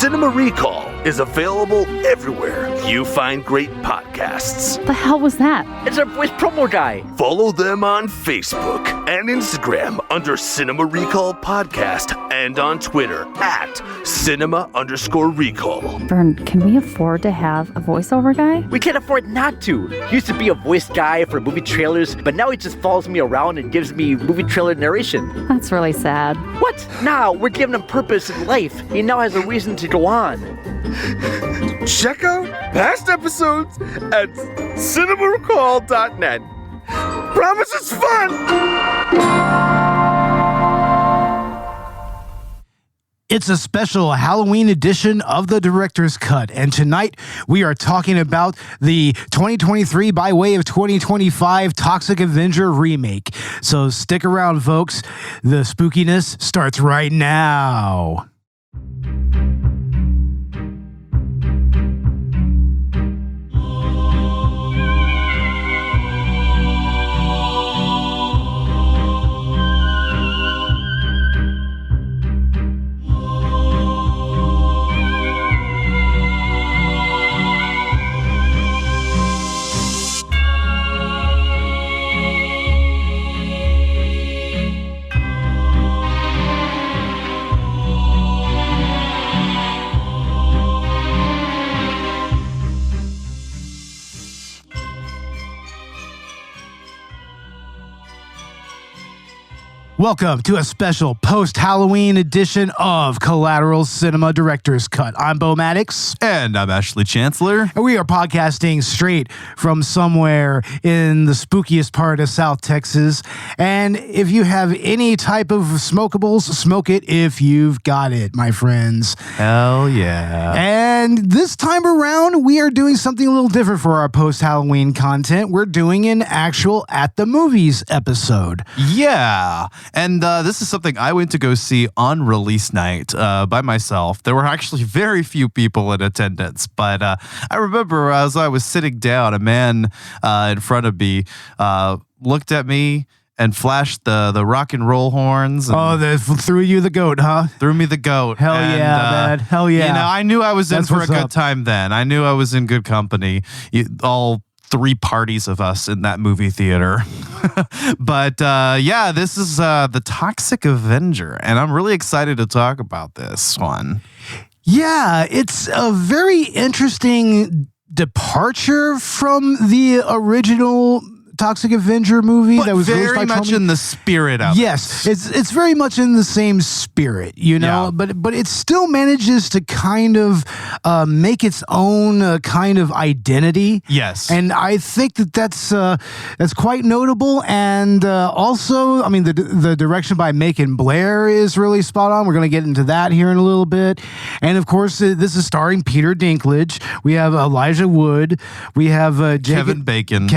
Cinema Recall is available everywhere you find great podcasts. The hell was that? It's our voice promo guy. Follow them on Facebook and Instagram under Cinema Recall Podcast and on Twitter at Cinema_Recall. Vern, can we afford to have a voiceover guy? We can't afford not to. He used to be a voice guy for movie trailers, but now he just follows me around and gives me movie trailer narration. That's really sad. What? Now we're giving him purpose in life. He now has a reason to go on. Check out past episodes at cinemarecall.net. Promise it's fun! It's a special Halloween edition of the Director's Cut, and tonight we are talking about the 2023 by way of 2025 Toxic Avenger remake. So stick around, folks. The spookiness starts right now. Welcome to a special post-Halloween edition of Collateral Cinema Director's Cut. I'm Bo Maddox. And I'm Ashley Chancellor. And we are podcasting straight from somewhere in the spookiest part of South Texas. And if you have any type of smokables, smoke it if you've got it, my friends. Hell yeah. And this time around, we are doing something a little different for our post-Halloween content. We're doing an actual At the Movies episode. Yeah. And this is something I went to go see on release night by myself. There were actually very few people in attendance, but I remember as I was sitting down, a man in front of me looked at me and flashed the rock and roll horns. And they threw you the goat, huh? Threw me the goat. Hell and, yeah, man. Hell yeah. You know, I knew I was in That's for a what's good up. time then. I knew I was in good company. All three parties of us in that movie theater. But yeah, this is the Toxic Avenger, and I'm really excited to talk about this one. Yeah, it's a very interesting departure from the original Toxic Avenger movie But that was released very by much Tony. in the spirit of Yes, it. it's very much in the same spirit, you know, Yeah. but it still manages to kind of make its own kind of identity. Yes. And I think that's quite notable. And also, I mean, the direction by Macon Blair is really spot on. We're going to get into that here in a little bit. And of course, this is starring Peter Dinklage. We have Elijah Wood. We have Kevin Bacon.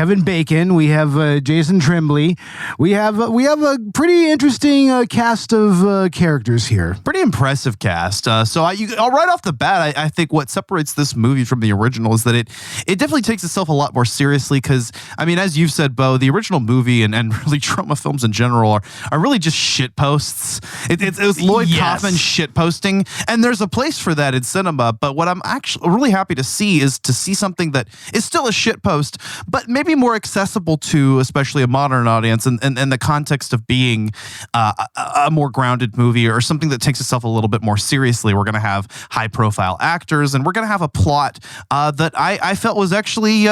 We have Jason Tremblay. We have a pretty interesting cast of characters here. Pretty impressive cast. So right off the bat, I think what separates this movie from the original is that it definitely takes itself a lot more seriously because, I mean, as you've said, Bo, the original movie and really trauma films in general are really just shit posts. It was Lloyd Kaufman shit posting, and there's a place for that in cinema, but what I'm actually really happy to see is to see something that is still a shit post, but maybe more accessible to especially a modern audience and the context of being a more grounded movie or something that takes itself a little bit more seriously. We're going to have high profile actors and we're going to have a plot that I felt was actually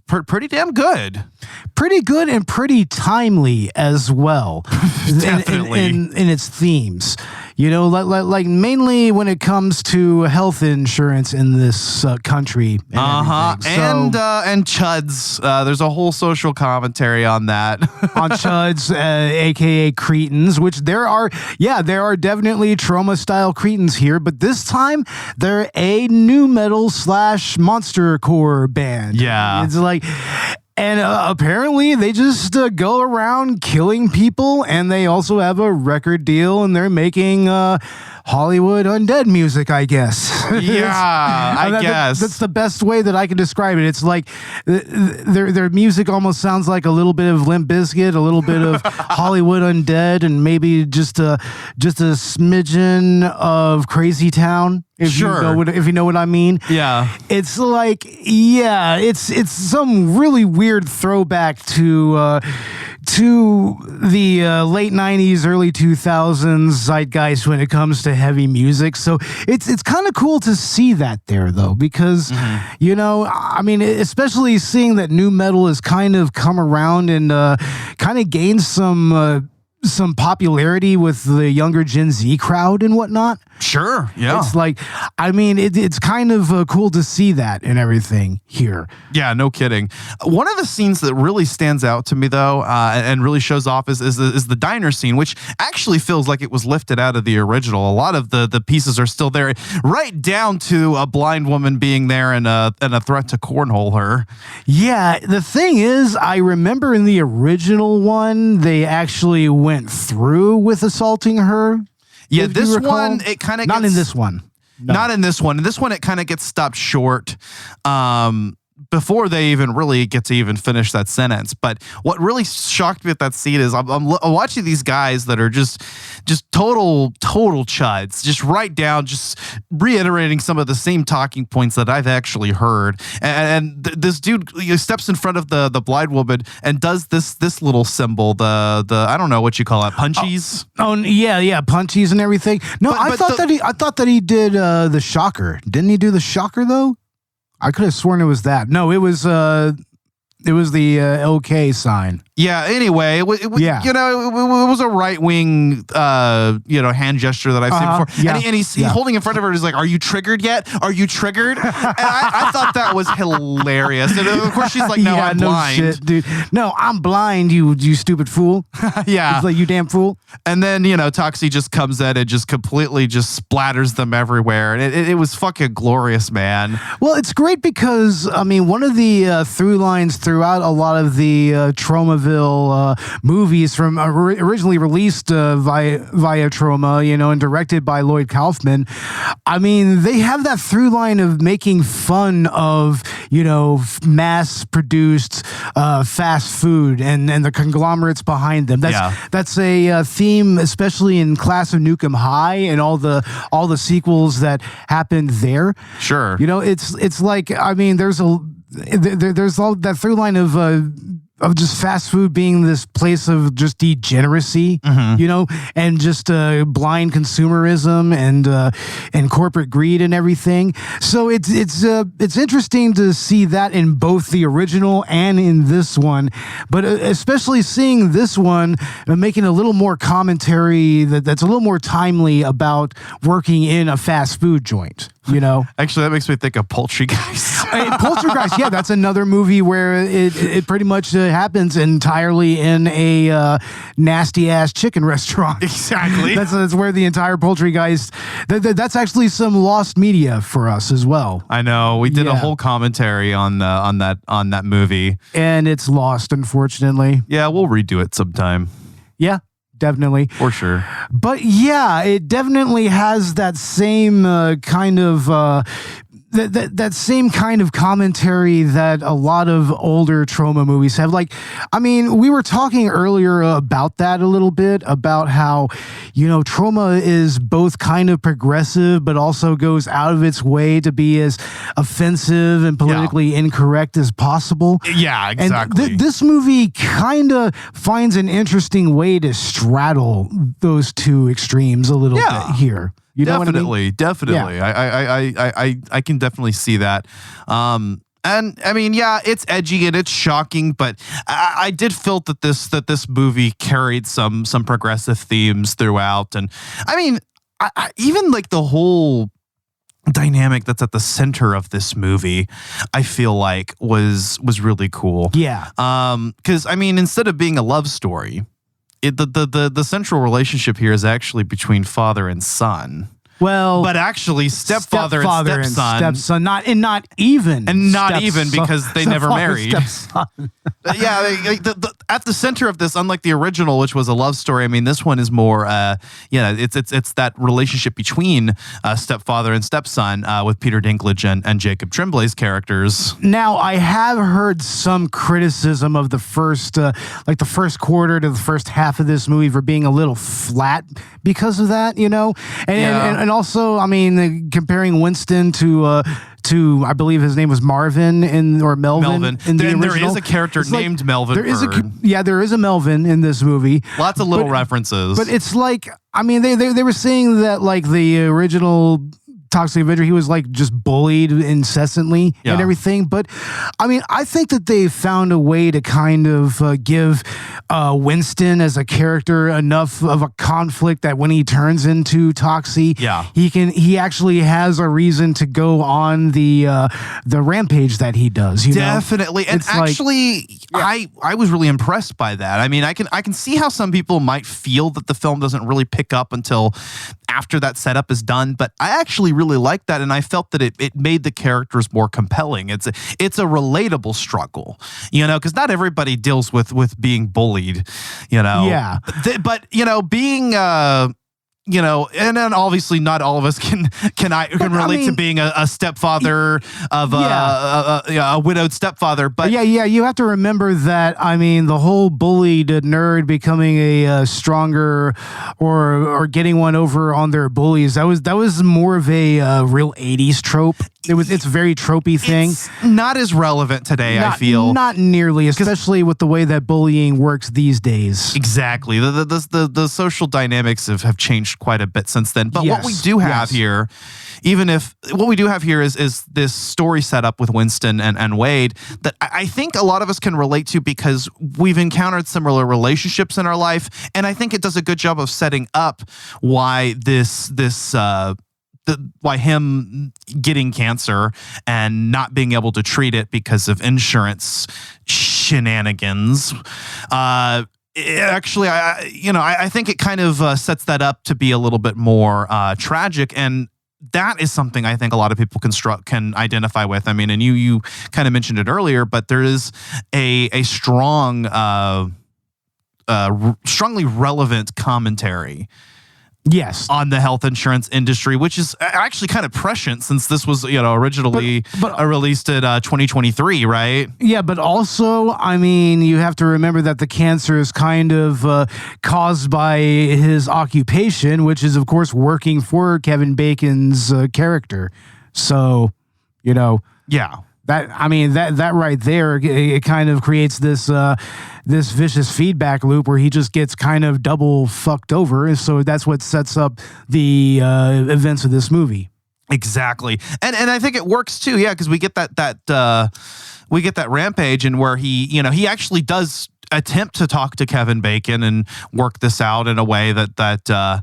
pretty damn good. Pretty good and pretty timely as well. Definitely. in its themes. You know, like mainly when it comes to health insurance in this country. And everything. And chuds. There's a whole social commentary on that. On chuds, aka cretins, which there are definitely trauma style cretins here, but this time they're a nu metal / monster core band. Yeah. It's like, and apparently they just go around killing people, and they also have a record deal, and they're making Hollywood undead music, I guess. Yeah, I guess. That's the best way that I can describe it. It's like their music almost sounds like a little bit of Limp Bizkit, a little bit of Hollywood undead, and maybe just a smidgen of Crazy Town. If you know what I mean. Yeah. It's like, it's some really weird throwback to the late 90s, early 2000s zeitgeist when it comes to heavy music. So it's kind of cool to see that there, though, because, I mean, especially seeing that nu metal has kind of come around and kind of gained some popularity with the younger Gen Z crowd and whatnot. Sure, yeah. It's like, I mean, it's kind of cool to see that and everything here. Yeah, no kidding. One of the scenes that really stands out to me, though, and really shows off is the diner scene, which actually feels like it was lifted out of the original. A lot of the pieces are still there, right down to a blind woman being there and a threat to cornhole her. Yeah, the thing is, I remember in the original one, they actually went through with assaulting her. Yeah, this one, it kind of not in this one. No. Not in this one. In this one, it kind of gets stopped short before they even really get to even finish that sentence. But what really shocked me at that scene is I'm watching these guys that are just total chuds, just right down, just reiterating some of the same talking points that I've actually heard. And this dude steps in front of the blind woman and does this little symbol, the I don't know what you call it, punchies. Oh yeah, punchies and everything. No, I thought that he did the shocker. Didn't he do the shocker though? I could have sworn it was that. No, it was the OK sign. Yeah. Anyway, it was a right wing, hand gesture that I've seen before. Yeah, and he's holding in front of her. He's like, "Are you triggered yet? Are you triggered?" And I thought that was hilarious. And of course, she's like, "No, I'm blind, shit, dude. No, I'm blind. You stupid fool." Yeah, it's like, "You damn fool." And then Toxie just comes in and just completely just splatters them everywhere, and it was fucking glorious, man. Well, it's great because I mean, one of the through lines throughout a lot of the Tromaville movies from originally released via Troma, and directed by Lloyd Kaufman. I mean, they have that through line of making fun of, mass-produced fast food and the conglomerates behind them. That's a theme, especially in Class of Nukem High and all the sequels that happened there. Sure. It's like, I mean, there's all that through line of just fast food being this place of just degeneracy, and just blind consumerism and corporate greed and everything. So it's interesting to see that in both the original and in this one, but especially seeing this one making a little more commentary that's a little more timely about working in a fast food joint. Actually, that makes me think of Poultrygeist. Poltergeist, yeah, that's another movie where it pretty much happens entirely in a nasty ass chicken restaurant. Exactly. That's where the entire Poltergeist. That's actually some lost media for us as well. I know, we did a whole commentary on that movie, and it's lost, unfortunately. Yeah, we'll redo it sometime. Yeah. Definitely. For sure. But yeah, it definitely has that same kind of that same kind of commentary that a lot of older Troma movies have. Like, I mean, we were talking earlier about that a little bit, about how, Troma is both kind of progressive, but also goes out of its way to be as offensive and politically incorrect as possible. Yeah, exactly. And this movie kind of finds an interesting way to straddle those two extremes a little bit here. You know what I mean? Definitely. Yeah. I can definitely see that. And I mean, yeah, it's edgy and it's shocking, but I did feel that this movie carried some progressive themes throughout. And I mean, I even like the whole dynamic that's at the center of this movie, I feel like was really cool. Yeah. Because I mean, instead of being a love story, the central relationship here is actually between father and son. Well, but actually stepfather and stepson, not even because they never married. Stepson. At the center of this, unlike the original, which was a love story, I mean, this one is more, it's that relationship between stepfather and stepson with Peter Dinklage and Jacob Tremblay's characters. Now, I have heard some criticism of the first, the first quarter to the first half of this movie for being a little flat because of that, and also, I mean, comparing Winston to I believe his name was Marvin Melvin in the original. There is a character named Melvin. There is a Melvin in this movie. Lots of little references. But it's like, I mean, they were saying that like the original Toxic Avenger, he was like just bullied incessantly and everything. But I mean, I think that they found a way to kind of give Winston as a character enough of a conflict that when he turns into Toxie, he actually has a reason to go on the rampage that he does. Definitely, and actually, I was really impressed by that. I mean, I can see how some people might feel that the film doesn't really pick up until after that setup is done, but I actually really liked that, and I felt that it made the characters more compelling. It's a relatable struggle, because not everybody deals with being bullied, Yeah. But being and then obviously not all of us can relate to being a stepfather of a widowed stepfather. But you have to remember that. I mean, the whole bullied nerd becoming a stronger or getting one over on their bullies. That was more of a real 80s trope. It's a very tropey thing. It's not as relevant today, I feel. Not nearly, especially with the way that bullying works these days. Exactly. The social dynamics have changed quite a bit since then. But what we do have here, what we do have here is this story set up with Winston and Wade that I think a lot of us can relate to because we've encountered similar relationships in our life. And I think it does a good job of setting up why why him getting cancer and not being able to treat it because of insurance shenanigans. Actually, I think it kind of sets that up to be a little bit more tragic, and that is something I think a lot of people can identify with. I mean, and you kind of mentioned it earlier, but there is a strong, strongly relevant commentary. Yes, on the health insurance industry, which is actually kind of prescient since this was, originally released in 2023, right? Yeah, but also, I mean, you have to remember that the cancer is kind of caused by his occupation, which is, of course, working for Kevin Bacon's character. So, yeah. That right there, it kind of creates this this vicious feedback loop where he just gets kind of double fucked over. So that's what sets up the events of this movie. Exactly, and I think it works too. Yeah, because we get that rampage, and where he actually does attempt to talk to Kevin Bacon and work this out in a way that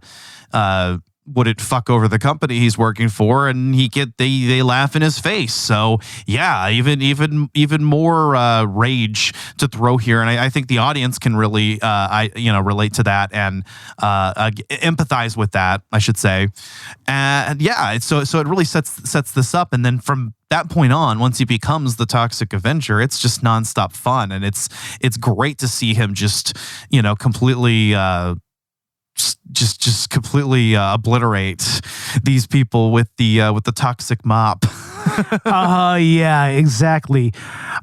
wouldn't fuck over the company he's working for, and they laugh in his face. So yeah, even more rage to throw here, and I think the audience can really relate to that and empathize with that, I should say. And yeah, so it really sets this up, and then from that point on, once he becomes the Toxic Avenger, it's just nonstop fun, and it's great to see him just completely. Just completely obliterate these people with the toxic mop. Yeah, exactly.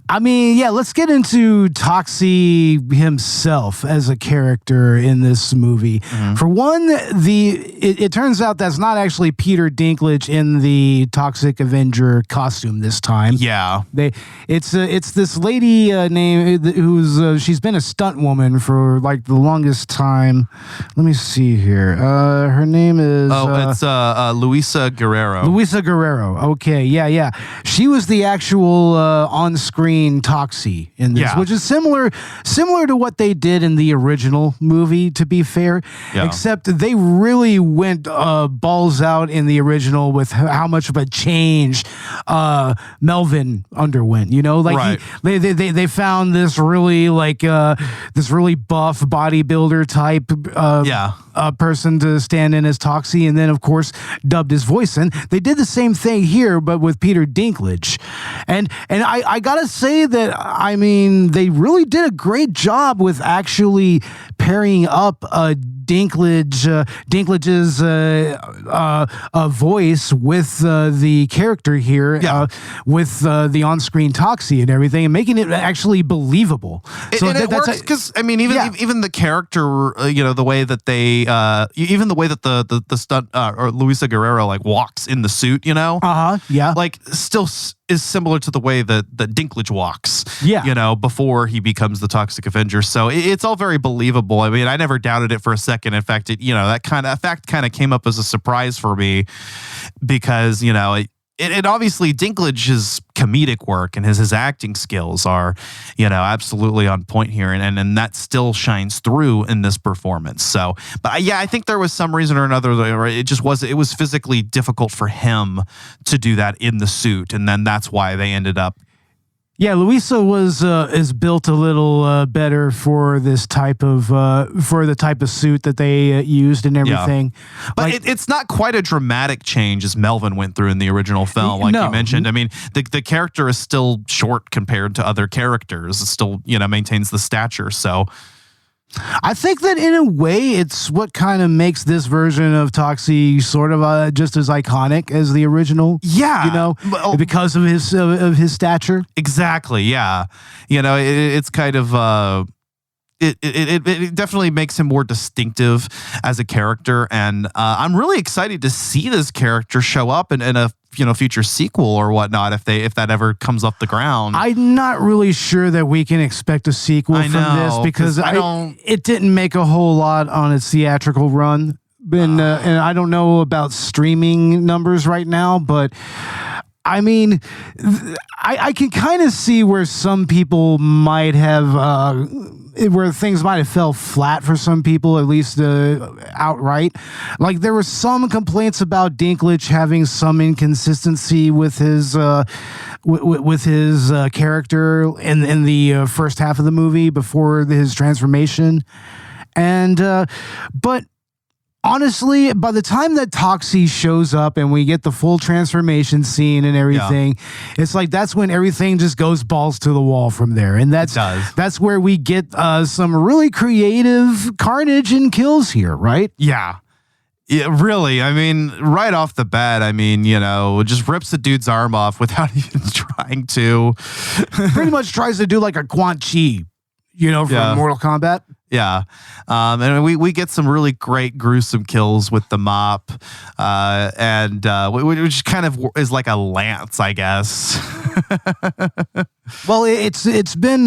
I mean, yeah, let's get into Toxie himself as a character in this movie. Mm-hmm. For one, it turns out that's not actually Peter Dinklage in the Toxic Avenger costume this time. Yeah, it's this lady named who's she's been a stunt woman for like the longest time. Let me see here. Her name is it's Luisa Guerrero. Luisa Guerrero. Okay, yeah. yeah. She was the actual on-screen Toxie in this, which is similar to what they did in the original movie, to be fair. Yeah. Except they really went balls out in the original with how much of a change Melvin underwent. You know, like they found this really this really buff bodybuilder type person to stand in as Toxie, and then of course dubbed his voice in. They did the same thing here, but with Peter Dinklage, and I gotta say that I mean they really did a great job with actually pairing up Dinklage's voice with the character here, with the on-screen Toxie and everything, and making it actually believable. It works because I mean, even the character, the way that they, even the way that the stunt or Luisa Guerrero like walks in the suit, like still is similar to the way that Dinklage walks, before he becomes the Toxic Avenger. So it's all very believable. I mean, I never doubted it for a second. In fact, that fact kind of came up as a surprise for me because, it obviously Dinklage's comedic work and his acting skills are, absolutely on point here. And that still shines through in this performance. So, but I think there was some reason or another, it was physically difficult for him to do that in the suit. And then that's why they ended up. Yeah, Luisa is built a little better for this type of for the type of suit that they used and everything. Yeah. But it's not quite a dramatic change as Melvin went through in the original film, like you mentioned. I mean, the character is still short compared to other characters. It still maintains the stature. So. I think that in a way, it's what kind of makes this version of Toxie sort of just as iconic as the original. Yeah, because of his stature. Exactly. Yeah, it's kind of. It definitely makes him more distinctive as a character, and I'm really excited to see this character show up in a future sequel or whatnot if that ever comes off the ground. I'm not really sure that we can expect a sequel from this because it didn't make a whole lot on its theatrical run, and I don't know about streaming numbers right now, but. I mean, I can kind of see where some people might have, where things might have fell flat for some people, at least outright. Like there were some complaints about Dinklage having some inconsistency with his character in the first half of the movie before his transformation, but. Honestly, by the time that Toxie shows up and we get the full transformation scene and everything, it's like that's when everything just goes balls to the wall from there. And that's where we get some really creative carnage and kills here, right? Yeah. Yeah, really. I mean, right off the bat, just rips a dude's arm off without even trying to. Pretty much tries to do like a Quan Chi, from Mortal Kombat. Yeah, and we get some really great gruesome kills with the mop, which kind of is like a lance, I guess. Well, it's been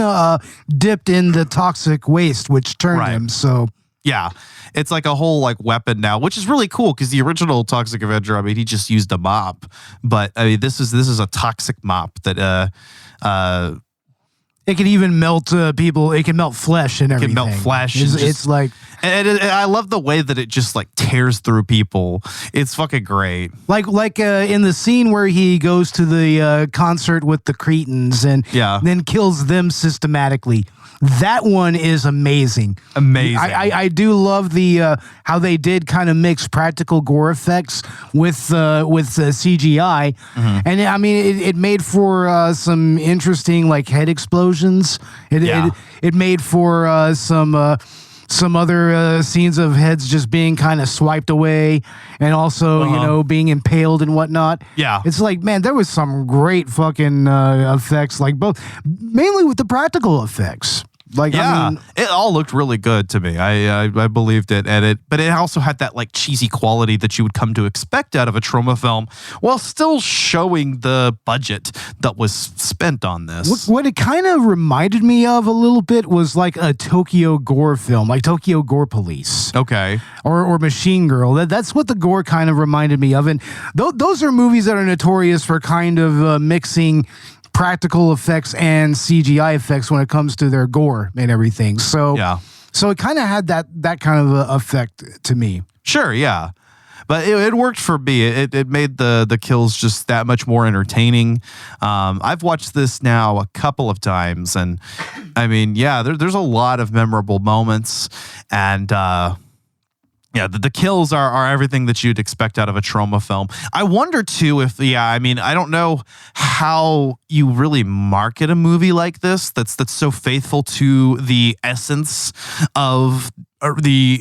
dipped in the toxic waste, which turned him. So yeah, it's like a whole weapon now, which is really cool because the original Toxic Avenger, I mean, he just used a mop, but I mean, this is a toxic mop that it can even melt people. It can melt flesh and everything. It can melt flesh. It's like, and I love the way that it just tears through people. It's fucking great. Like in the scene where he goes to the concert with the Cretans and then kills them systematically. That one is amazing. Amazing. I do love the how they did kind of mix practical gore effects with CGI, and I mean it made for some interesting head explosions. It made for some other scenes of heads just being kind of swiped away, and also being impaled and whatnot. Yeah, it's like, man, there was some great fucking effects, mainly with the practical effects. Like, Yeah, I mean, it all looked really good to me. I believed it, but it also had that like cheesy quality that you would come to expect out of a trauma film, while still showing the budget that was spent on this. what it kind of reminded me of a little bit was like a Tokyo Gore film, like Tokyo Gore Police. Okay. Or Machine Girl. That's what the gore kind of reminded me of. And those are movies that are notorious for kind of mixing practical effects and CGI effects when it comes to their gore and everything. So it kind of had that kind of effect to me. Sure, yeah. But it worked for me. It made the kills just that much more entertaining. I've watched this now a couple of times, and I mean, yeah, there's a lot of memorable moments, and yeah, the kills are everything that you'd expect out of a trauma film. I wonder too if, I mean, I don't know how you really market a movie like this that's so faithful to the essence of the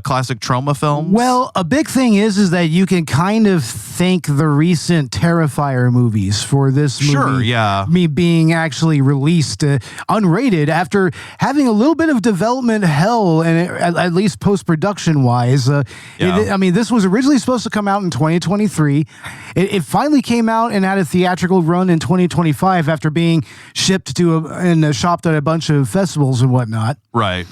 classic trauma films. Well, a big thing is that you can kind of thank the recent Terrifier movies for this movie. Sure, yeah. Me being actually released unrated after having a little bit of development hell, and at least post-production wise. I mean, this was originally supposed to come out in 2023. It finally came out and had a theatrical run in 2025 after being shipped to and shopped at a bunch of festivals and whatnot. Right.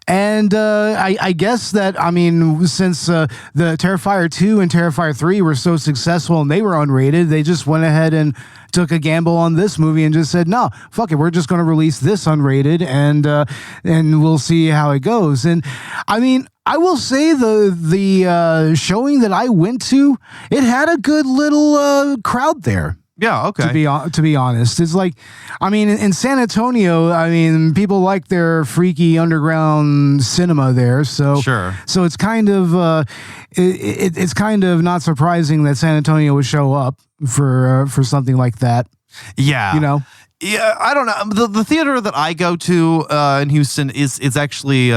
And I guess that, I mean, since the Terrifier 2 and Terrifier 3 were so successful and they were unrated, they just went ahead and took a gamble on this movie and just said, no, fuck it, we're just going to release this unrated and we'll see how it goes. And I mean, I will say the showing that I went to, it had a good little crowd there. Yeah, okay. To be honest, it's like, I mean, in San Antonio, I mean, people like their freaky underground cinema there. So sure. So it's kind of it's kind of not surprising that San Antonio would show up for something like that. Yeah, you know. Yeah, I don't know. The theater that I go to in Houston is actually.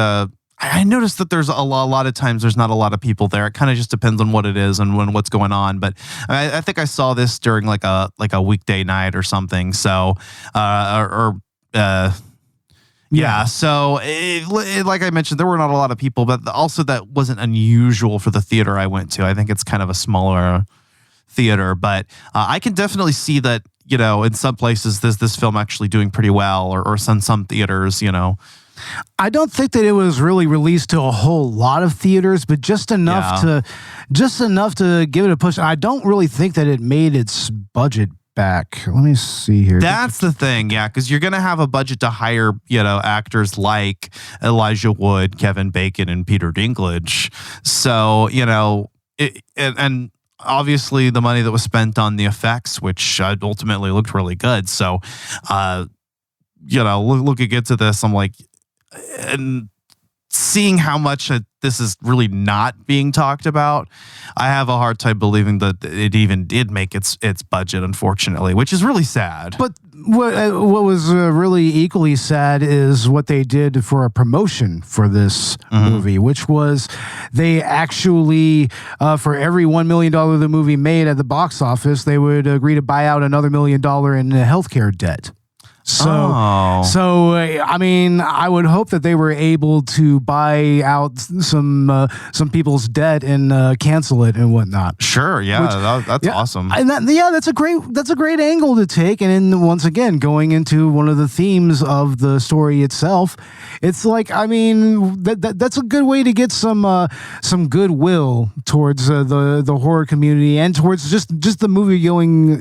I noticed that there's a lot of times there's not a lot of people there. It kind of just depends on what it is and what's going on. But I think I saw this during like a weekday night or something. So yeah. So like I mentioned, there were not a lot of people, but also that wasn't unusual for the theater I went to. I think it's kind of a smaller theater, but I can definitely see that, you know, in some places this film actually doing pretty well, or some theaters, you know. I don't think that it was really released to a whole lot of theaters, but just enough to give it a push. I don't really think that it made its budget back. Let me see here. That's the thing, yeah, because you're gonna have a budget to hire, you know, actors like Elijah Wood, Kevin Bacon, and Peter Dinklage. So, you know, and obviously the money that was spent on the effects, which ultimately looked really good. So, you know, looking into this, I'm like, and seeing how much this is really not being talked about, I have a hard time believing that it even did make its budget, unfortunately, which is really sad. But what was really equally sad is what they did for a promotion for this movie, which was they actually, for every $1 million the movie made at the box office, they would agree to buy out another $1 million in healthcare debt. So I mean, I would hope that they were able to buy out some people's debt and cancel it and whatnot. Sure, yeah, that's awesome. And that's a great angle to take. And then once again, going into one of the themes of the story itself, it's like, I mean, that's a good way to get some goodwill towards the horror community and towards just the movie going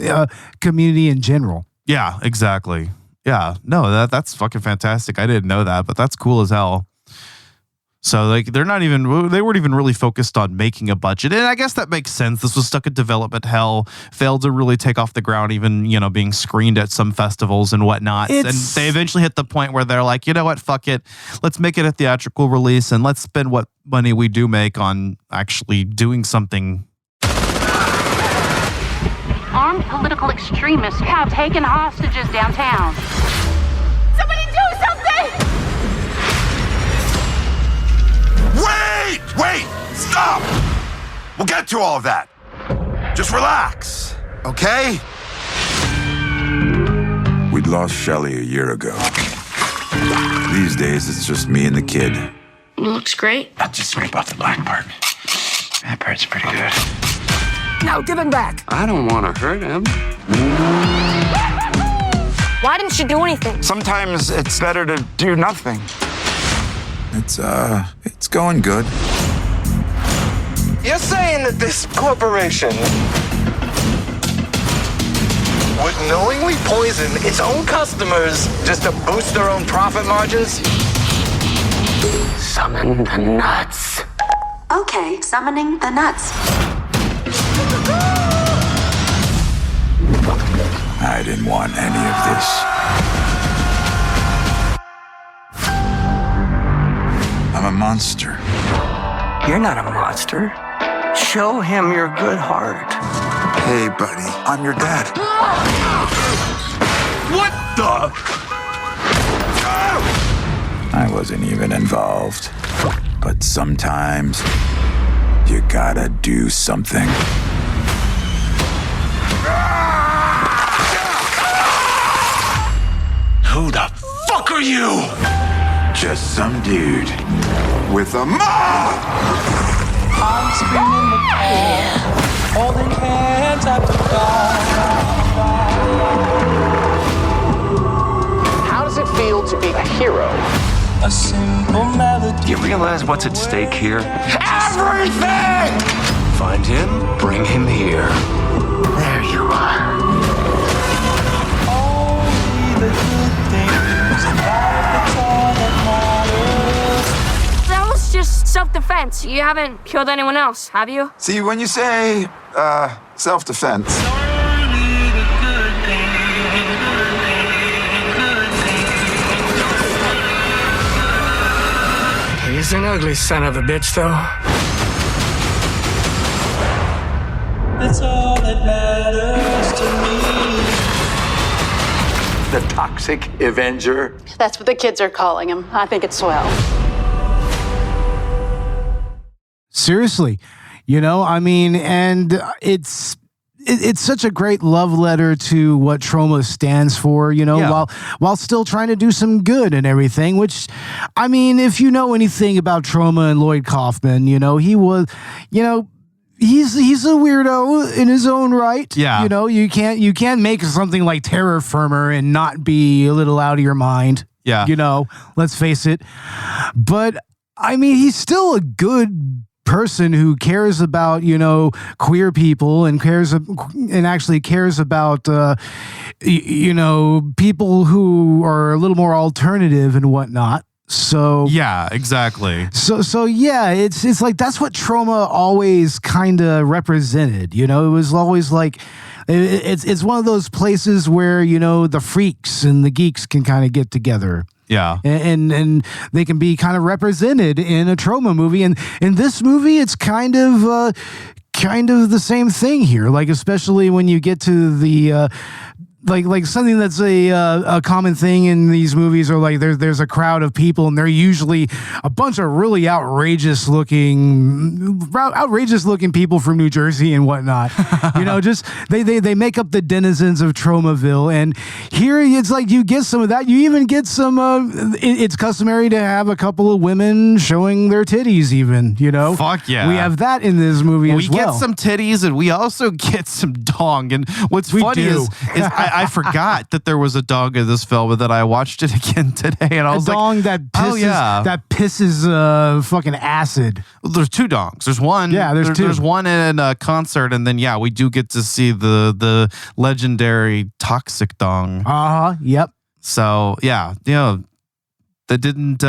community in general. Yeah, exactly. Yeah, no, that's fucking fantastic. I didn't know that, but that's cool as hell. So like they weren't even really focused on making a budget. And I guess that makes sense. This was stuck in development hell, failed to really take off the ground, even, you know, being screened at some festivals and whatnot. And they eventually hit the point where they're like, you know what, fuck it. Let's make it a theatrical release and let's spend what money we do make on actually doing something. Armed political extremists have taken hostages downtown. Somebody do something! Wait! Stop! We'll get to all of that. Just relax, okay? We'd lost Shelley a year ago. These days, it's just me and the kid. Looks great. I'll just scrape off the black part. That part's pretty good. Now give him back. I don't want to hurt him. Why didn't you do anything? Sometimes it's better to do nothing. It's going good. You're saying that this corporation would knowingly poison its own customers just to boost their own profit margins? Summon the nuts. Okay, summoning the nuts. I didn't want any of this. I'm a monster. You're not a monster. Show him your good heart. Hey, buddy, I'm your dad. What the? I wasn't even involved. But sometimes, you gotta do something. Who the fuck are you? Just some dude with a mouth! I'm screaming the pain, holding hands at the How does it feel to be a hero? A simple melody. Do you realize what's at stake here? Everything! Find him, bring him here. There you are. Only the good things in life, that's all that matters. That was just self-defense. You haven't killed anyone else, have you? See, when you say, self-defense, Only the good things. He's an ugly son of a bitch, though. That's all that matters to me. The toxic Avenger. That's what the kids are calling him. I think it's swell. Seriously, I mean, and it's such a great love letter to what Troma stands for, while still trying to do some good and everything, which, I mean, if you know anything about Troma and Lloyd Kaufman, he was, he's a weirdo in his own right. Yeah. You can't make something like Terror Firmer and not be a little out of your mind. Yeah. Let's face it. But I mean, he's still a good person who cares about queer people and actually cares about people who are a little more alternative and whatnot. So Yeah, exactly. So yeah, it's like that's what Troma always kind of represented. It was always like it's one of those places where the freaks and the geeks can kind of get together. Yeah. And they can be kind of represented in a Troma movie. And in this movie, it's kind of the same thing here. Like, especially when you get to the like something that's a common thing in these movies, or like there's a crowd of people and they're usually a bunch of really outrageous looking people from New Jersey and whatnot. Just they make up the denizens of Tromaville, and here it's like you get some of that. You even get some. It's customary to have a couple of women showing their titties, even. Fuck yeah. We have that in this movie as well. We get some titties and we also get some dong. And what's funny do. is I forgot that there was a dong in this film, and then I watched it again today, and I was a dong that pisses, oh yeah, that pisses fucking acid. Well, there's two dongs. The's one. Yeah, there's two. There's one in a concert, and then we do get to see the legendary toxic dong. Yep. So yeah, they didn't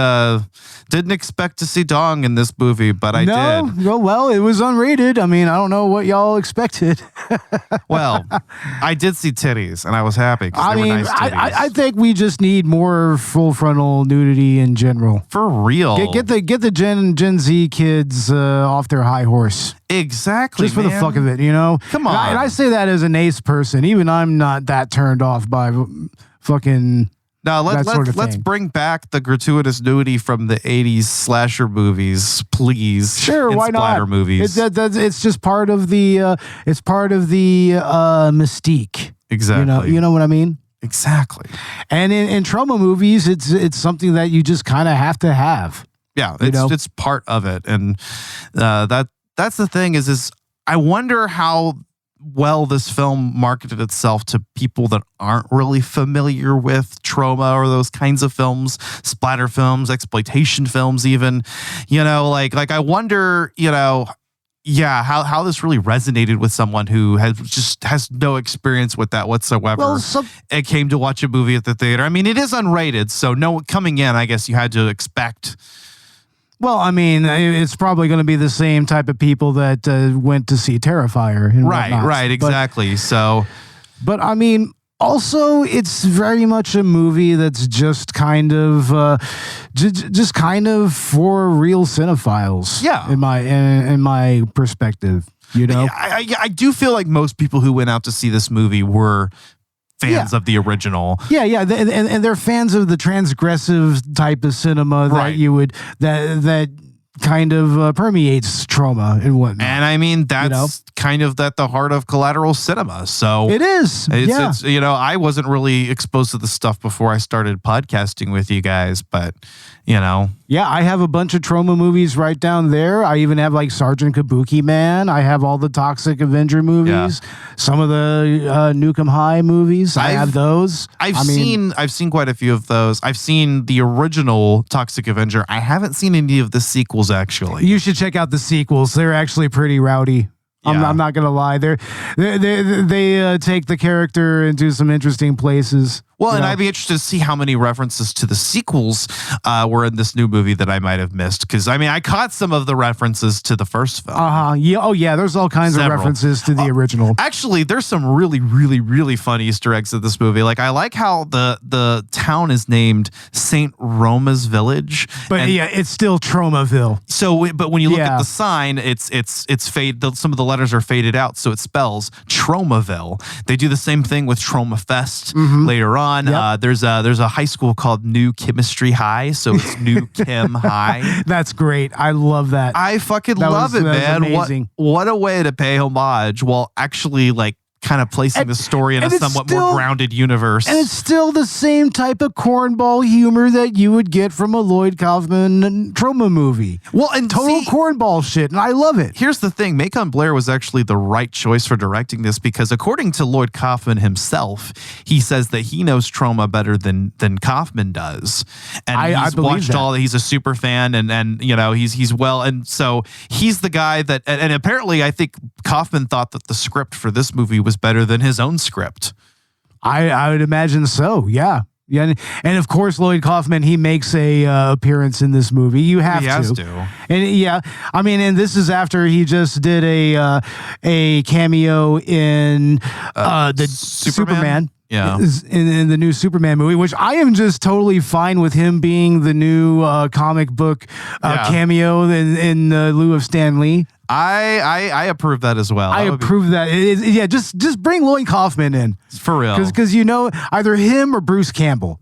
expect to see dong in this movie, but I did. No, well, it was unrated. I mean, I don't know what y'all expected. Well, I did see titties, and I was happy. I they mean, were nice titties. I think we just need more full frontal nudity in general. For real. Get the Gen Z kids off their high horse. Exactly. Just for the fuck of it, Come on. And I say that as an ace person. Even I'm not that turned off by fucking. Now let's bring back the gratuitous nudity from the 80s slasher movies, please. Sure, and why splatter not? movies. It's just part of the mystique. Exactly. You know what I mean? Exactly. And in trauma movies, it's something that you just kind of have to have. Yeah, it's part of it. And that's the thing is I wonder how well this film marketed itself to people that aren't really familiar with trauma or those kinds of films, splatter films, exploitation films even, like I wonder, how this really resonated with someone who has no experience with that whatsoever. Well, it came to watch a movie at the theater. I mean, it is unrated, so coming in, I guess you had to expect. Well, I mean, it's probably going to be the same type of people that went to see Terrifier. And whatnot. Right, exactly. But I mean, also, it's very much a movie that's just kind of for real cinephiles. Yeah, in my perspective, I do feel like most people who went out to see this movie were fans of the original. Yeah, and they're fans of the transgressive type of cinema that you would that kind of permeates trauma and whatnot. And I mean, that's kind of at the heart of Collateral cinema. So it is. It's I wasn't really exposed to the stuff before I started podcasting with you guys, but Yeah, I have a bunch of trauma movies right down there. I even have like Sergeant Kabuki Man. I have all the Toxic Avenger movies. Some of the Nukem High movies. I have those. I've seen quite a few of those. I've seen the original Toxic Avenger. I haven't seen any of the sequels actually. You should check out the sequels. They're actually pretty rowdy. I'm not gonna lie. They take the character into some interesting places. Well, and I'd be interested to see how many references to the sequels were in this new movie that I might have missed. Because, I mean, I caught some of the references to the first film. Yeah. Oh, yeah. There's all kinds of references to the original. Actually, there's some really, really, really fun Easter eggs in this movie. Like, I like how the town is named St. Roma's Village. But, it's still Tromaville. So, but when you look at the sign, it's faded. Some of the letters are faded out, so it spells Tromaville. They do the same thing with Troma Fest later on. Yep. There's a high school called New Chemistry High, so it's New Chem High. That's great. I love that. I fucking love it, man. Amazing. What a way to pay homage while actually kind of placing the story in a somewhat more grounded universe. And it's still the same type of cornball humor that you would get from a Lloyd Kaufman trauma movie. Well, and total cornball shit, and I love it. Here's the thing. Macon Blair was actually the right choice for directing this because according to Lloyd Kaufman himself, he says that he knows trauma better than Kaufman does. And he's watched all that. He's a super fan and he's well. And so he's the guy that, and apparently I think Kaufman thought that the script for this movie was better than his own script. I would imagine so. Yeah. Yeah, and of course Lloyd Kaufman, he makes a appearance in this movie. You have he has to. And I mean, and this is after he just did a cameo in the Superman. Yeah, in the new Superman movie, which I am just totally fine with him being the new comic book cameo in lieu of Stan Lee. I approve that as well. I approve that. Just bring Lloyd Kaufman in for real, because either him or Bruce Campbell.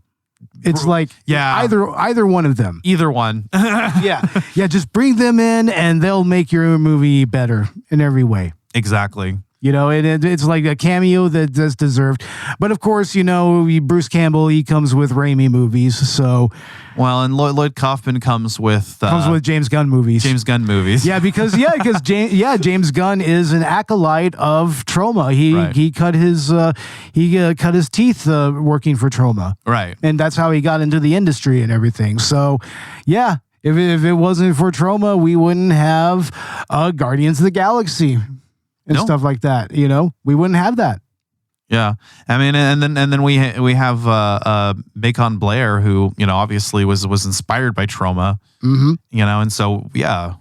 It's either one of them. Either one. Just bring them in and they'll make your movie better in every way. Exactly. It's like a cameo that's deserved. But of course, Bruce Campbell, he comes with Raimi movies. So, well, and Lloyd Kaufman comes with James Gunn movies. Yeah, because James Gunn is an acolyte of Troma. He cut his teeth working for Troma. Right, and that's how he got into the industry and everything. So, yeah. If it wasn't for Troma, we wouldn't have Guardians of the Galaxy. And stuff like that, we wouldn't have that. Yeah, I mean, and then we have Macon Blair, who obviously was inspired by Troma, and so yeah.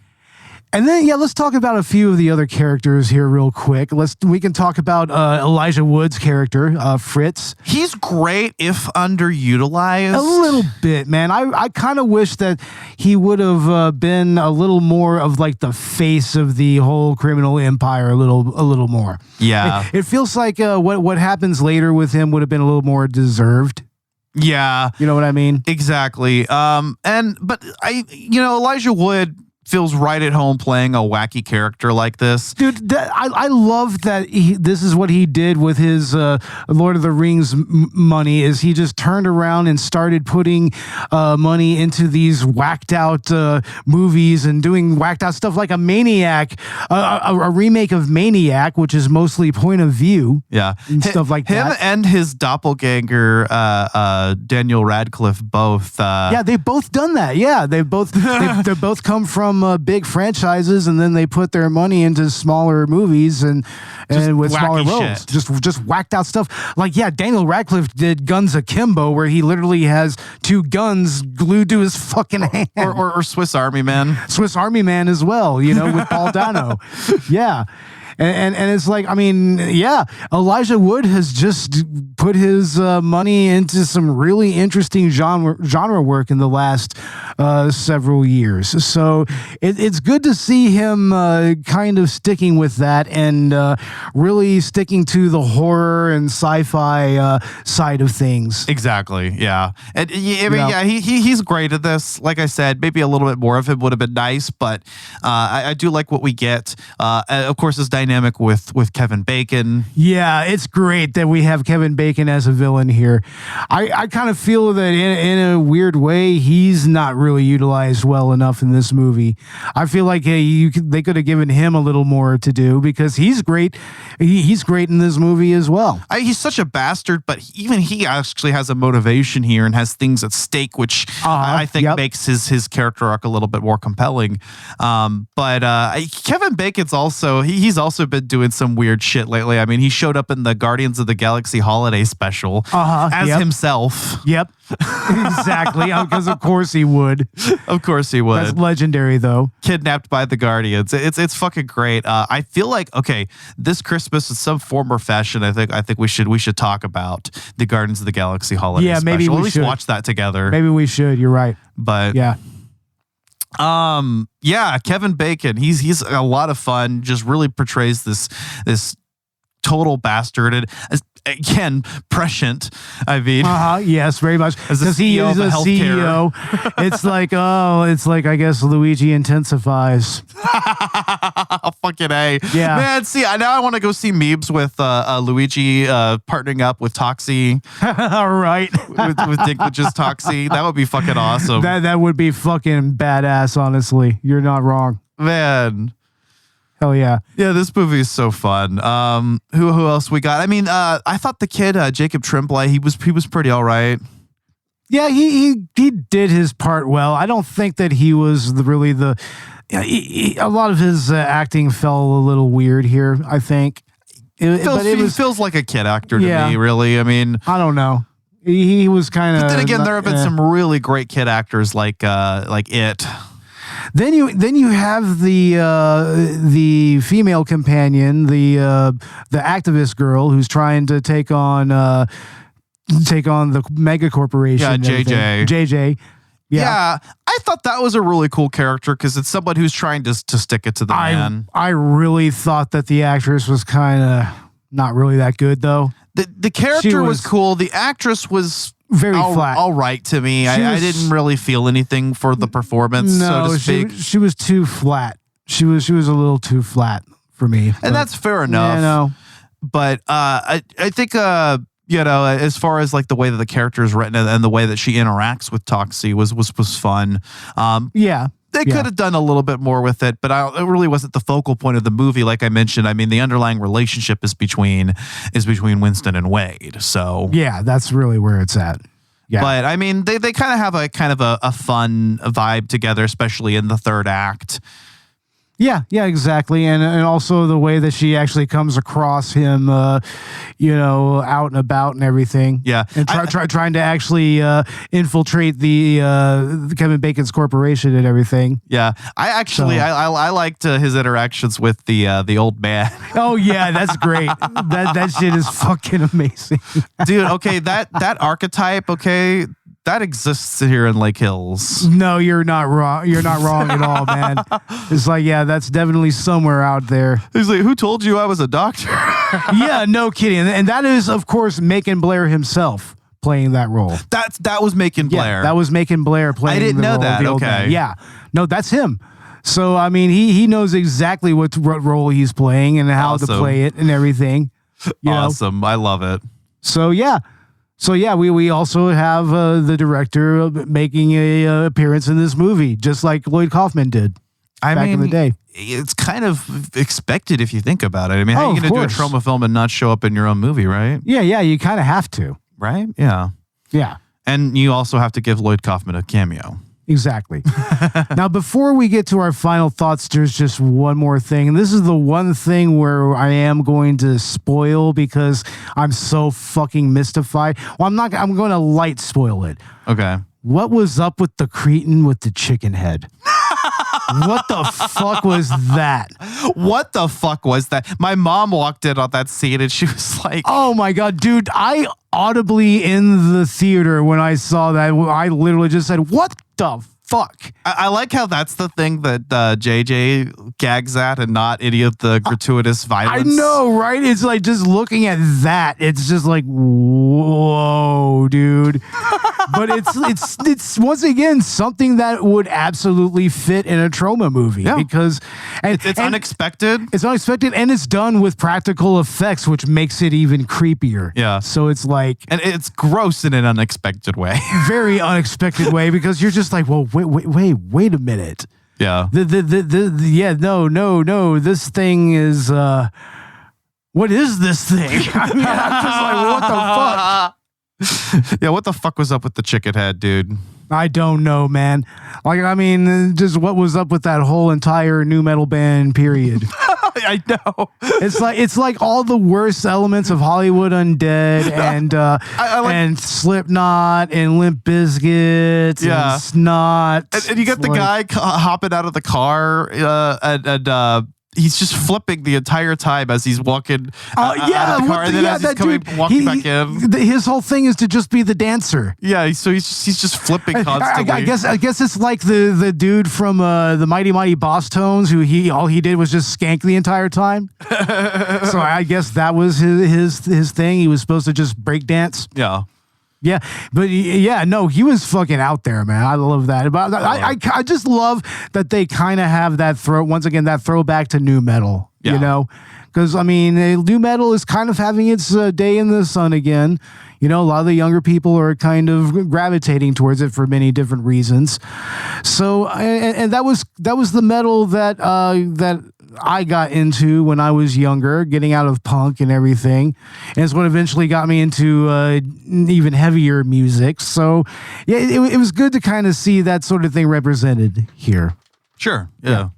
And then let's talk about a few of the other characters here real quick. We can talk about Elijah Wood's character, Fritz. He's great if underutilized. A little bit, man. I kind of wish that he would have been a little more of like the face of the whole criminal empire, a little more. Yeah. It feels like what happens later with him would have been a little more deserved. Yeah. You know what I mean? Exactly. But Elijah Wood feels right at home playing a wacky character like this. Dude, I love that this is what he did with his Lord of the Rings money, is he just turned around and started putting money into these whacked out movies and doing whacked out stuff like a Maniac, a remake of Maniac, which is mostly point of view. Yeah. And stuff like him that. And his doppelganger, Daniel Radcliffe, both. Yeah, they've both done that. Yeah, they both come from big franchises, and then they put their money into smaller movies and with smaller roles, just whacked out stuff. Like, yeah, Daniel Radcliffe did Guns Akimbo, where he literally has 2 guns glued to his fucking hand, or Swiss Army Man, as well. With Paul Dano. Yeah. And it's like, I mean, yeah, Elijah Wood has just put his money into some really interesting genre work in the last several years. So it's good to see him kind of sticking with that and really sticking to the horror and sci-fi side of things. Exactly. Yeah. And he's great at this. Like I said, maybe a little bit more of him would have been nice, but I do like what we get. Of course, his dynamic with Kevin Bacon. Yeah, it's great that we have Kevin Bacon as a villain here. I kind of feel that in a weird way, he's not really utilized well enough in this movie. I feel like they could have given him a little more to do, because he's great. He's great in this movie as well. He's such a bastard, but even he actually has a motivation here and has things at stake, which I think makes his character arc a little bit more compelling. But Kevin Bacon's also, he's also been doing some weird shit lately. I mean, he showed up in the Guardians of the Galaxy holiday special as himself. Yep. Exactly. Because of course he would. Of course he would. That's legendary, though. Kidnapped by the Guardians. It's fucking great. I feel like, okay, this Christmas in some form or fashion, I think we should talk about the Guardians of the Galaxy holiday special. Maybe we at least should watch that together. Maybe we should. You're right. But yeah. Kevin Bacon, he's a lot of fun, just really portrays this total bastard, and again, prescient. I mean, yes, very much. As a CEO of a CEO, it's like I guess Luigi intensifies. Fucking A. Yeah, man. See, now I want to go see Meebs with Luigi partnering up with Toxie. All right, with Dinklage's Toxie. That would be fucking awesome. That would be fucking badass. Honestly, you're not wrong, man. Hell yeah. Yeah, this movie is so fun. Who else we got? I mean, I thought the kid, Jacob Tremblay, he was pretty all right. Yeah, he did his part well. I don't think that he was really a lot of his acting fell a little weird here, I think. It feels like a kid actor to me, really. I mean, I don't know. He was kind of. But then again, there have been some really great kid actors like It. Then you have the female companion, the activist girl who's trying to take on the mega corporation. Yeah, JJ. Yeah, I thought that was a really cool character because it's someone who's trying to stick it to the man. I really thought that the actress was kind of not really that good, though. The character was cool. The actress was very flat. All right to me. I didn't really feel anything for the performance, so to speak. She was too flat. She was a little too flat for me. And that's fair enough. Yeah, no. But I think as far as like the way that the character is written and the way that she interacts with Toxie was fun. They could have done a little bit more with it, but it really wasn't the focal point of the movie. Like I mentioned, I mean, the underlying relationship is between Winston and Wade. So yeah, that's really where it's at. Yeah. But I mean, they kind of have a fun vibe together, especially in the third act. Yeah, exactly. And also the way that she actually comes across him, out and about and everything. Yeah. And trying to actually infiltrate the Kevin Bacon's corporation and everything. Yeah. I liked his interactions with the old man. Oh, yeah, that's great. that shit is fucking amazing. Dude, okay, that archetype, okay, that exists here in Lake Hills. No, you're not wrong. You're not wrong at all, man. It's like, yeah, that's definitely somewhere out there. He's like, who told you I was a doctor? Yeah, no kidding. And that is, of course, Macon Blair himself playing that role. That was Macon Blair. Yeah, that was Macon Blair playing. I didn't know that. Okay. Man. Yeah. No, that's him. So I mean, he knows exactly what role he's playing and how to play it and everything. Awesome. I love it. So yeah. We also have the director making a appearance in this movie, just like Lloyd Kaufman did back in the day. It's kind of expected if you think about it. I mean, how are you going to do a trauma film and not show up in your own movie, right? Yeah, you kind of have to. Right? Yeah. Yeah. And you also have to give Lloyd Kaufman a cameo. Exactly. Now, before we get to our final thoughts, there's just one more thing. And this is the one thing where I am going to spoil because I'm so fucking mystified. Well, I'm going to light spoil it. Okay. What was up with the cretin with the chicken head? What the fuck was that? What the fuck was that? My mom walked in on that scene and she was like, oh my God, dude, I audibly in the theater when I saw that, I literally just said, what the fuck? I like how that's the thing that JJ gags at and not any of the gratuitous violence. I know, right? It's like just looking at that, it's just like, whoa, dude. But it's once again something that would absolutely fit in a trauma movie because it's unexpected. It's unexpected and it's done with practical effects, which makes it even creepier. Yeah. So it's like, and it's gross in an unexpected way. Very unexpected way because you're just like, well, wait a minute. Yeah. No. This thing is what is this thing? I mean, I'm just like, what the fuck? Yeah, what the fuck was up with the chicken head, dude? I don't know, man. Like, I mean, just what was up with that whole entire new metal band period? I know. It's like all the worst elements of Hollywood Undead and and Slipknot and Limp Bizkit and Snot. And you get the guy hopping out of the car and he's just flipping the entire time as he's walking out of the car, and then as he's walking back in. His whole thing is to just be the dancer. Yeah, so he's just flipping constantly. I guess it's like the dude from the Mighty Mighty Boss Tones, who all he did was just skank the entire time. So I guess that was his thing. He was supposed to just break dance. Yeah. Yeah, but no, he was fucking out there, man. I love that. But I just love that they kind of have that that throwback to new metal, you know? Because, I mean, new metal is kind of having its day in the sun again. You know, a lot of the younger people are kind of gravitating towards it for many different reasons. So, and that was the metal that I got into when I was younger, getting out of punk and everything. And it's what eventually got me into even heavier music. So, yeah, it was good to kind of see that sort of thing represented here. Sure, yeah.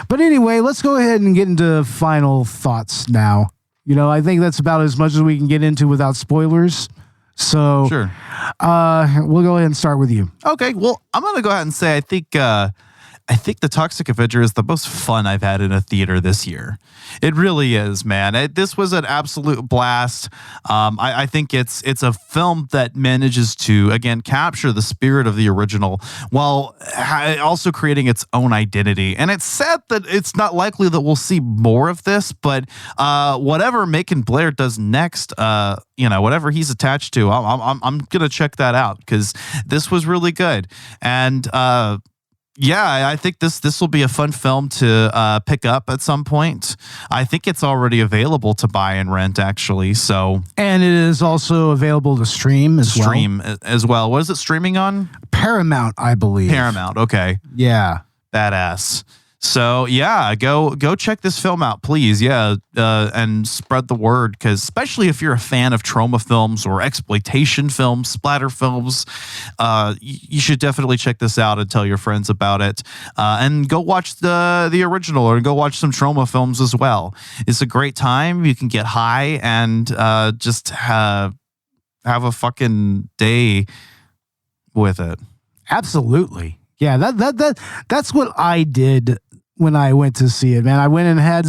But anyway, let's go ahead and get into final thoughts now. You know, I think that's about as much as we can get into without spoilers. So, sure. We'll go ahead and start with you. Okay, well, I'm going to go ahead and say I think The Toxic Avenger is the most fun I've had in a theater this year. It really is, man. This was an absolute blast. I think it's a film that manages to, again, capture the spirit of the original while also creating its own identity. And it's sad that it's not likely that we'll see more of this, but whatever Macon Blair does next, whatever he's attached to, I'm going to check that out because this was really good. And yeah, I think this will be a fun film to pick up at some point. I think it's already available to buy and rent, actually. So, and it is also available to stream as well. What is it streaming on? Paramount, I believe. Paramount. Okay. Yeah. Badass. So yeah, go check this film out, please. Yeah, and spread the word, because especially if you're a fan of trauma films or exploitation films, splatter films, you should definitely check this out and tell your friends about it. And go watch the original, or go watch some trauma films as well. It's a great time. You can get high and just have a fucking day with it. Absolutely. Yeah, that's what I did when I went to see it, man. I went and had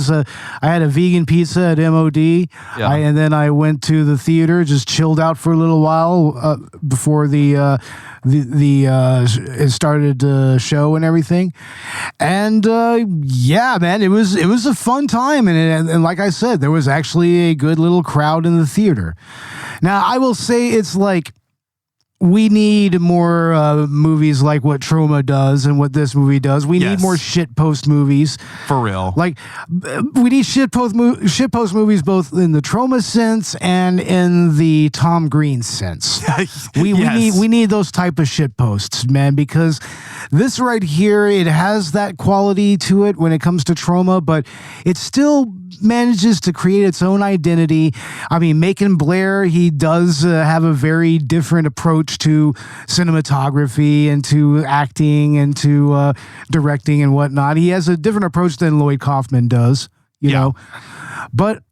a vegan pizza at MOD, and then I went to the theater, just chilled out for a little while before it started the show and everything. And yeah, man, it was a fun time, and like I said, there was actually a good little crowd in the theater. Now, I will say it's like, we need more movies like what Troma does and what this movie does. We need more shitpost movies. For real. Like, we need shitpost movies both in the Troma sense and in the Tom Green sense. We need those type of shitposts, man, because this right here, it has that quality to it when it comes to Troma, but it still manages to create its own identity. I mean, Macon Blair, he does have a very different approach to cinematography and to acting and to directing and whatnot. He has a different approach than Lloyd Kaufman does, you know. But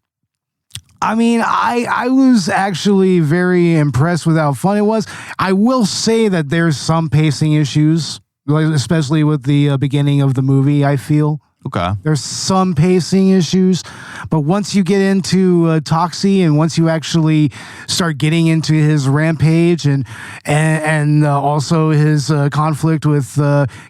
I mean, I was actually very impressed with how fun it was. I will say that there's some pacing issues, especially with the beginning of the movie, I feel. Okay. There's some pacing issues, but once you get into Toxie and once you actually start getting into his rampage and also his conflict with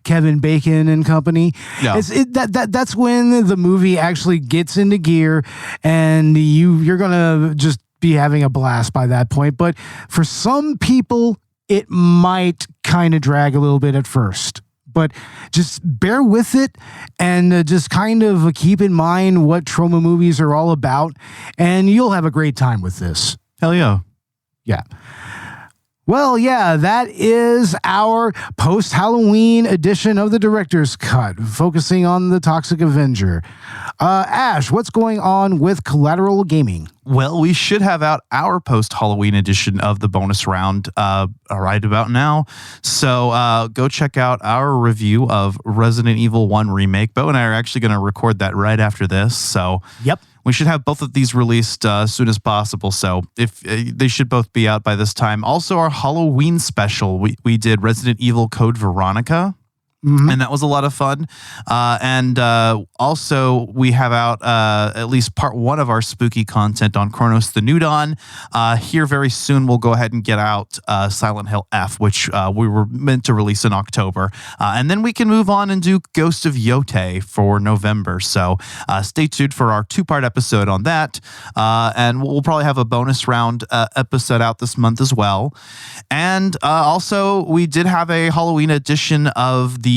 Kevin Bacon and company, that's when the movie actually gets into gear, and you're gonna just be having a blast by that point. But for some people, it might kind of drag a little bit at first. But just bear with it and just kind of keep in mind what Troma movies are all about, and you'll have a great time with this. Hell yeah. Yeah. Well, yeah, that is our post-Halloween edition of the Director's Cut, focusing on the Toxic Avenger. Ash, what's going on with Collateral Gaming? Well, we should have out our post-Halloween edition of the bonus round right about now. So go check out our review of Resident Evil 1 Remake. Bo and I are actually going to record that right after this. So we should have both of these released as soon as possible. So if they should both be out by this time. Also, our Halloween special, we did Resident Evil Code Veronica. And that was a lot of fun. And also, we have out at least part 1 of our spooky content on Chronos the New Dawn. Here very soon, we'll go ahead and get out Silent Hill F, which we were meant to release in October. And then we can move on and do Ghost of Yote for November. So stay tuned for our 2-part episode on that. And we'll probably have a bonus round episode out this month as well. And also, we did have a Halloween edition of the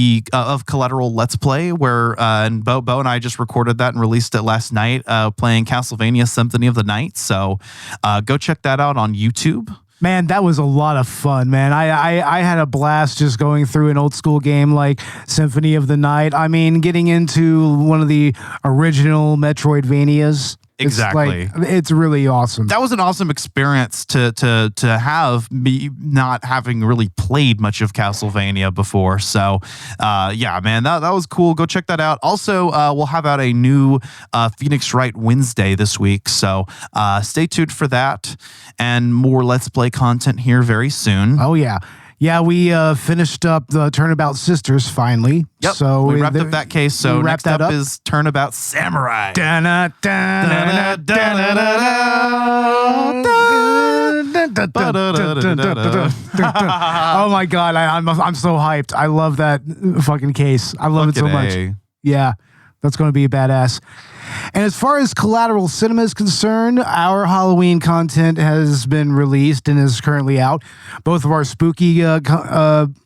Collateral Let's Play, where and Bo and I just recorded that and released it last night, playing Castlevania Symphony of the Night. So go check that out on YouTube. Man, that was a lot of fun, man. I had a blast just going through an old school game like Symphony of the Night. I mean, getting into one of the original Metroidvanias. Exactly. It's really awesome. That was an awesome experience to have, me not having really played much of Castlevania before. So, yeah, man, that was cool. Go check that out. Also, we'll have out a new Phoenix Wright Wednesday this week. So stay tuned for that and more Let's Play content here very soon. Oh, yeah. Yeah, we finished up the Turnabout Sisters finally. Yep, so we wrapped up that case. So next up is Turnabout Samurai. Oh my God, I'm so hyped. I love that fucking case. I love it so much. Yeah, that's going to be badass. And as far as Collateral Cinema is concerned, our Halloween content has been released and is currently out. Both of our spooky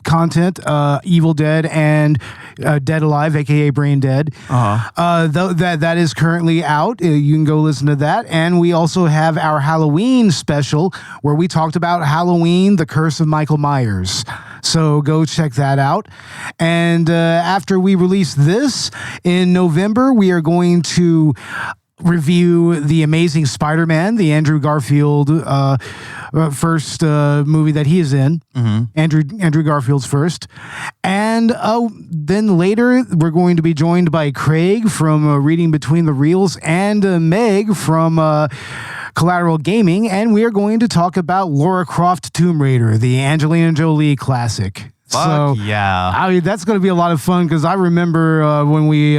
content, Evil Dead and Dead Alive, aka Brain Dead, that is currently out. You can go listen to that. And we also have our Halloween special where we talked about Halloween, The Curse of Michael Myers. So go check that out. And after we release this in November, we are going to review The Amazing Spider-Man, the Andrew Garfield first movie that he is in. Andrew Garfield's first. And then later, we're going to be joined by Craig from Reading Between the Reels and Meg from Collateral Gaming, and we are going to talk about Lara Croft Tomb Raider, the Angelina Jolie classic. Fuck yeah. I mean, that's going to be a lot of fun because I remember when we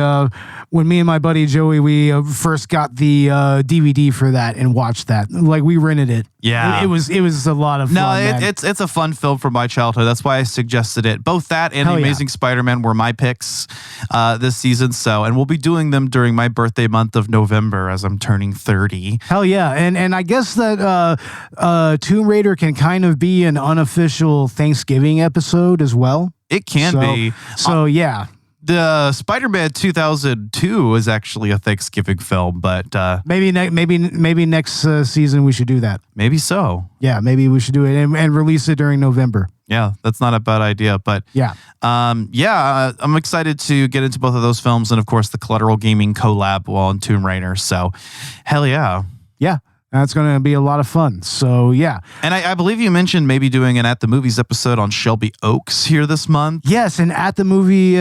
when me and my buddy Joey, we first got the DVD for that and watched that. Like, we rented it. Yeah. It was a lot of fun. No, it's a fun film from my childhood. That's why I suggested it. Both that and The Amazing Spider-Man were my picks this season. So, and we'll be doing them during my birthday month of November as I'm turning 30. Hell yeah. And I guess that Tomb Raider can kind of be an unofficial Thanksgiving episode as well. It can be. So yeah. The Spider-Man 2002 is actually a Thanksgiving film, but maybe next season we should do that. Maybe so. Yeah, maybe we should do it and release it during November. Yeah, that's not a bad idea. But I'm excited to get into both of those films, and of course the Collateral Gaming collab on Tomb Raider. So, hell yeah, yeah. That's going to be a lot of fun. So, yeah. And I believe you mentioned maybe doing an At the Movies episode on Shelby Oaks here this month. Yes, an At the Movie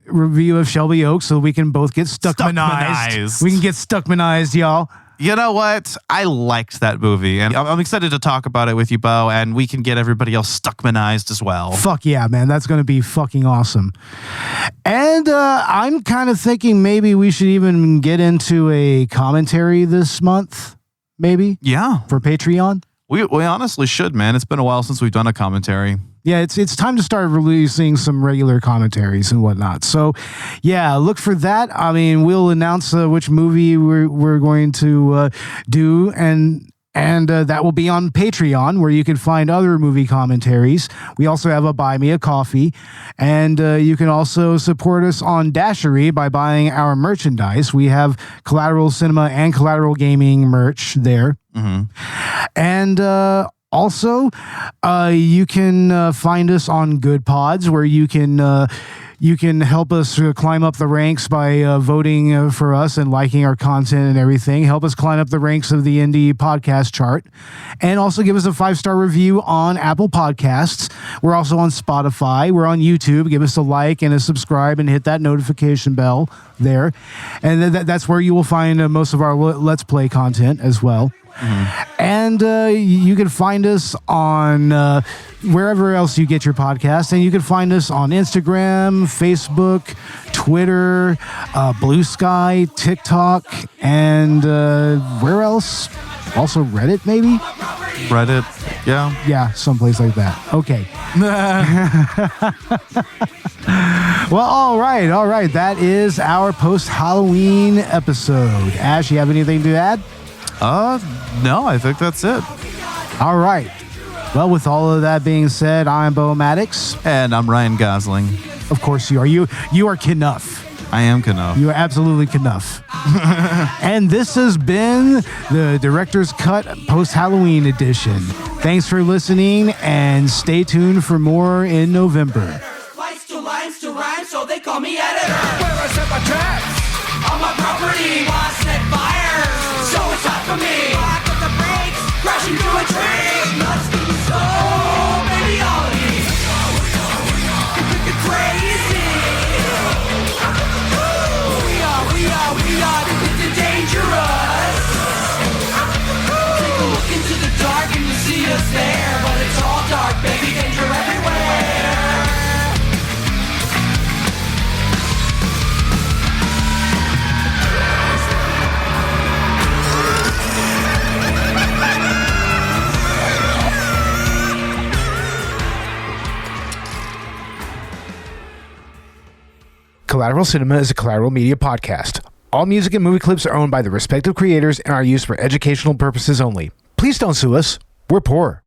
review of Shelby Oaks so we can both get Stuckmanized. We can get Stuckmanized, y'all. You know what? I liked that movie, and I'm excited to talk about it with you, Bo, and we can get everybody else Stuckmanized as well. Fuck yeah, man. That's going to be fucking awesome. And I'm kind of thinking maybe we should even get into a commentary this month. Maybe? Yeah. For Patreon? We honestly should, man. It's been a while since we've done a commentary. Yeah, it's time to start releasing some regular commentaries and whatnot. So, yeah, look for that. I mean, we'll announce which movie we're going to do, and that will be on Patreon, where you can find other movie commentaries. We also have a Buy Me a Coffee, and you can also support us on Dashery by buying our merchandise. We have Collateral Cinema and Collateral Gaming merch there. Mm-hmm. And also, you can find us on Good Pods, where you can help us climb up the ranks by voting for us and liking our content and everything. Help us climb up the ranks of the indie podcast chart. And also give us a 5-star review on Apple Podcasts. We're also on Spotify. We're on YouTube. Give us a like and a subscribe and hit that notification bell there. And that's where you will find most of our Let's Play content as well. Mm-hmm. And you can find us on wherever else you get your podcast, and you can find us on Instagram, Facebook, Twitter, Blue Sky, TikTok, and where else? Also Reddit, maybe? Reddit, yeah. Yeah, someplace like that. Okay. Well, all right. That is our post-Halloween episode. Ash, you have anything to add? No, I think that's it. All right. Well, with all of that being said, I'm Bo Maddox. And I'm Ryan Gosling. Of course you are. You are Knuff. I am Knuff. You are absolutely Knuff. And this has been the Director's Cut Post-Halloween Edition. Thanks for listening, and stay tuned for more in November. Lights to lines to rhyme, so they call me editor. Where I set my traps on my property, why set fires? So it's hot for me. I put the brakes, crashing through a tree. Nuts to the soul, baby, Ollie. You're crazy. We are dangerous. Take a look into the dark and you see us there, but it's all dark, baby, danger everywhere. Collateral Cinema is a Collateral Media podcast. All music and movie clips are owned by the respective creators and are used for educational purposes only. Please don't sue us. We're poor.